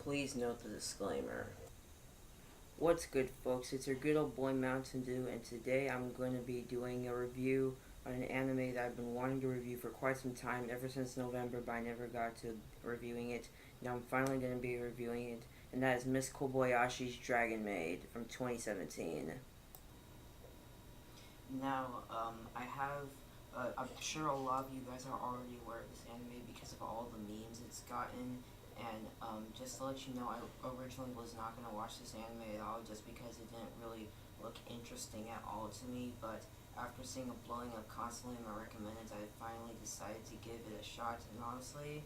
Please note the disclaimer. What's good, folks? It's your good old boy Mountain Dew, and today I'm going to be doing a review on an anime that I've been wanting to review for quite some time, ever since November, but I never got to reviewing it. Now I'm finally going to be reviewing it, and that is Miss Koboyashi's Dragon Maid from 2017. Now, I'm sure a lot of you guys are already aware of this anime because of all the memes it's gotten. And just to let you know, I originally was not going to watch this anime at all just because it didn't really look interesting at all to me. But after seeing it blowing up constantly in my recommendeds, I finally decided to give it a shot. And honestly,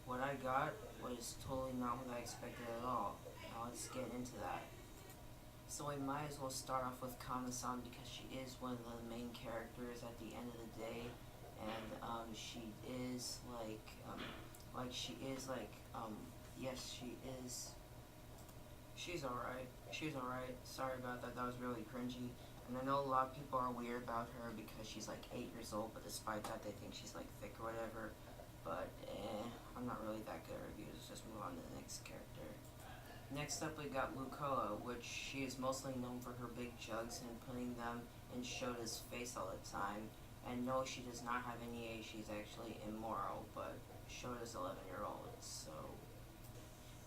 what I got was totally not what I expected at all. Now let's get into that. So we might as well start off with Kama-san because she is one of the main characters at the end of the day, and she is yes, she's alright. She's alright. Sorry about that. That was really cringy. And I know a lot of people are weird about her because she's like 8 years old, but despite that, they think she's like thick or whatever. But I'm not really that good at reviews. Let's just move on to the next character. Next up, we got Lukoa, which she is mostly known for her big jugs and putting them in Shota's face all the time. And no, she does not have any age. She's actually immoral, but Shota's 11-year-old, so.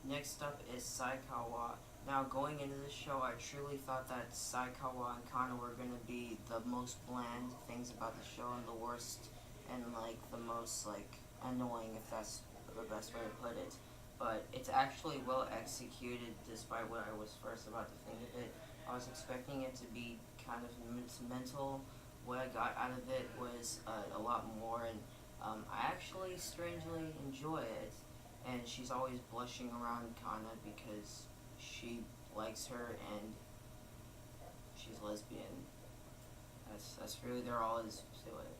Next up is Saikawa. Now, going into the show, I truly thought that Saikawa and Kana were going to be the most bland things about the show and the worst and, like, the most, like, annoying, if that's the best way to put it. But it's actually well executed despite what I was first about to think of it. I was expecting it to be kind of mental. What I got out of it was a lot more, and I actually strangely enjoy it. And she's always blushing around Kana because she likes her and she's lesbian. That's really all is to it.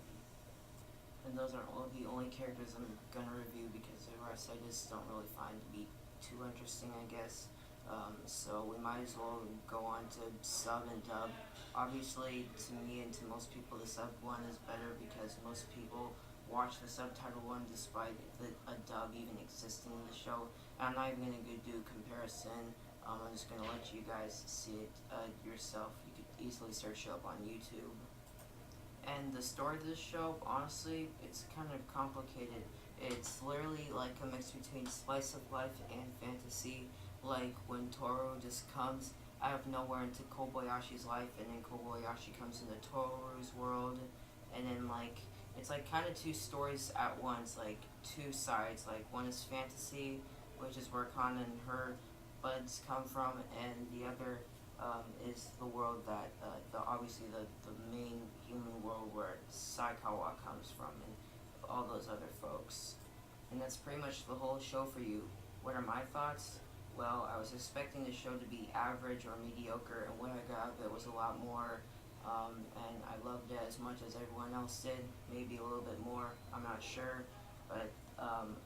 And those aren't all the only characters I'm gonna review because the rest I just don't really find to be too interesting, I guess. So we might as well go on to sub and dub. Obviously, to me and to most people, the sub one is better because most people watch the subtitle one despite a dub even existing in the show. And I'm not even gonna do a comparison. I'm just gonna let you guys see it yourself. You could easily search it up on YouTube. And the story of this show, honestly, it's kind of complicated. It's literally like a mix between slice of life and fantasy. Like when Toru just comes out of nowhere into Koboyashi's life, and then Koboyashi comes into Toru's world, and then like it's like kind of two stories at once, like two sides. Like one is fantasy, which is where Kana and her buds come from, and the other is the world that, obviously the main human world where Saikawa comes from and all those other folks. And that's pretty much the whole show for you. What are my thoughts? Well, I was expecting the show to be average or mediocre, and what I got of it was a lot more, and I loved it as much as everyone else did, maybe a little bit more, I'm not sure, but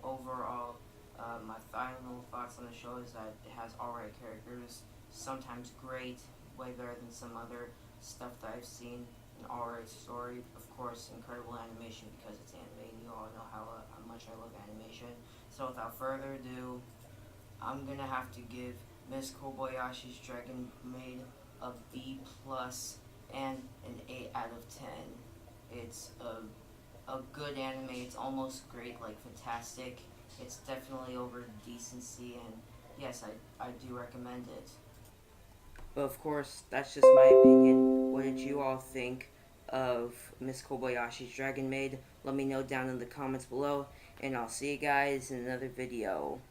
overall, my final thoughts on the show is that it has alright characters, sometimes great, way better than some other stuff that I've seen, an alright story, of course, incredible animation because it's anime, and you all know how much I love animation. So without further ado, I'm gonna have to give Miss Koboyashi's Dragon Maid a B plus and an 8 out of 10. It's a good anime. It's almost great, like fantastic. It's definitely over decency, and yes, I do recommend it. But of course, that's just my opinion. What did you all think of Miss Kobayashi's Dragon Maid? Let me know down in the comments below, and I'll see you guys in another video.